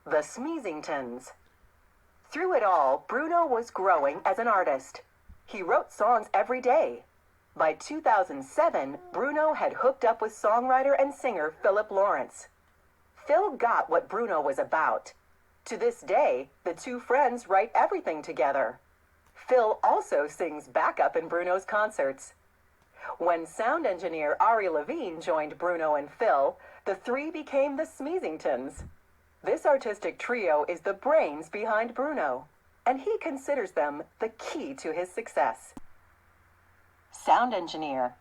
The Smeezingtons. Through it all, Bruno was growing as an artist. He wrote songs every day. By 2007, Bruno had hooked up with songwriter and singer Philip Lawrence. Phil got what Bruno was about. To this day, the two friends write everything together. Phil also sings backup in Bruno's concerts. When sound engineer Ari Levine joined Bruno and Phil, the three became the Smeezingtons. This artistic trio is the brains behind Bruno, and he considers them the key to his success. Sound engineer.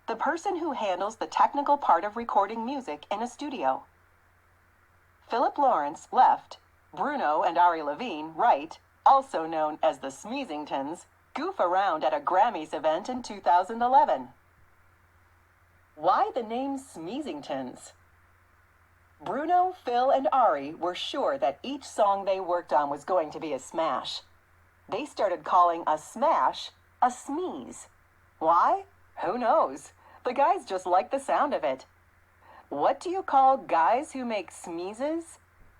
The person who handles the technical part of recording music in a studio. Philip Lawrence, left. Bruno and Ari Levine, right, also known as the Smeezingtons, goof around at a Grammys event in 2011. Why the name Smeezingtons? Bruno, Phil, and Ari were sure that each song they worked on was going to be a smash. They started calling a smash a smeeze. Why? Who knows? The guys just like the sound of it. What do you call guys who make smeezes?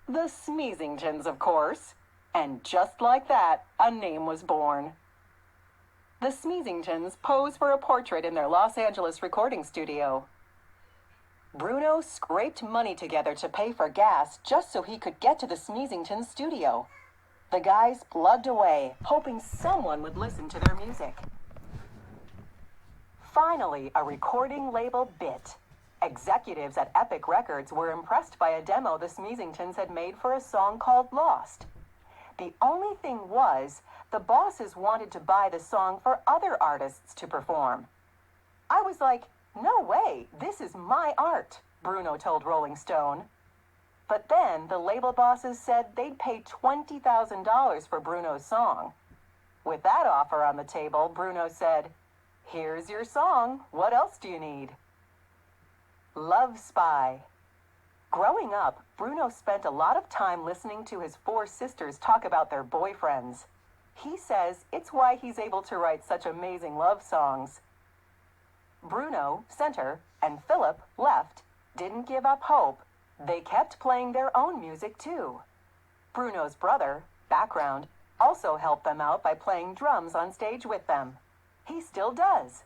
The Smeezingtons, of course. And just like that, a name was born. The Smeezingtons pose for a portrait in their Los Angeles recording studio. Bruno scraped money together to pay for gas just so he could get to the Smeezingtons studio. The guys plugged away, hoping someone would listen to their music. Finally, a recording label bit. Executives at Epic Records were impressed by a demo the Smeezingtons had made for a song called Lost. The only thing was, the bosses wanted to buy the song for other artists to perform. I was like, no way, this is my art, Bruno told Rolling Stone. But then the label bosses said they'd pay $20,000 for Bruno's song. With that offer on the table, Bruno said, "Here's your song. What else do you need?" Love Spy. Growing up, Bruno spent a lot of time listening to his four sisters talk about their boyfriends. He says it's why he's able to write such amazing love songs. Bruno, center, and Philip, left, didn't give up hope. They kept playing their own music too. Bruno's brother, background, also helped them out by playing drums on stage with them. He still does.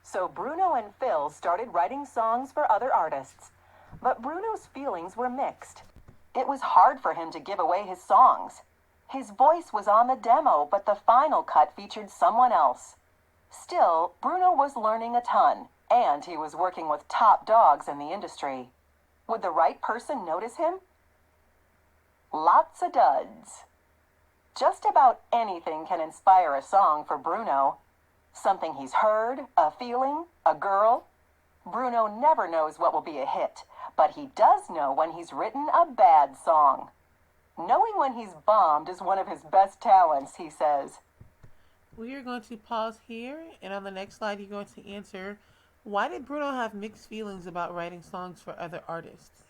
So Bruno and Phil started writing songs for other artists. But Bruno's feelings were mixed. It was hard for him to give away his songs. His voice was on the demo, but the final cut featured someone else. Still, Bruno was learning a ton, and he was working with top dogs in the industry. Would the right person notice him? Lots of duds. Just about anything can inspire a song for Bruno. Something he's heard, a feeling, a girl. Bruno never knows what will be a hit, but he does know when he's written a bad song. Knowing when he's bombed is one of his best talents, he says. We are going to pause here, and on the next slide, you're going to answer, why did Bruno have mixed feelings about writing songs for other artists?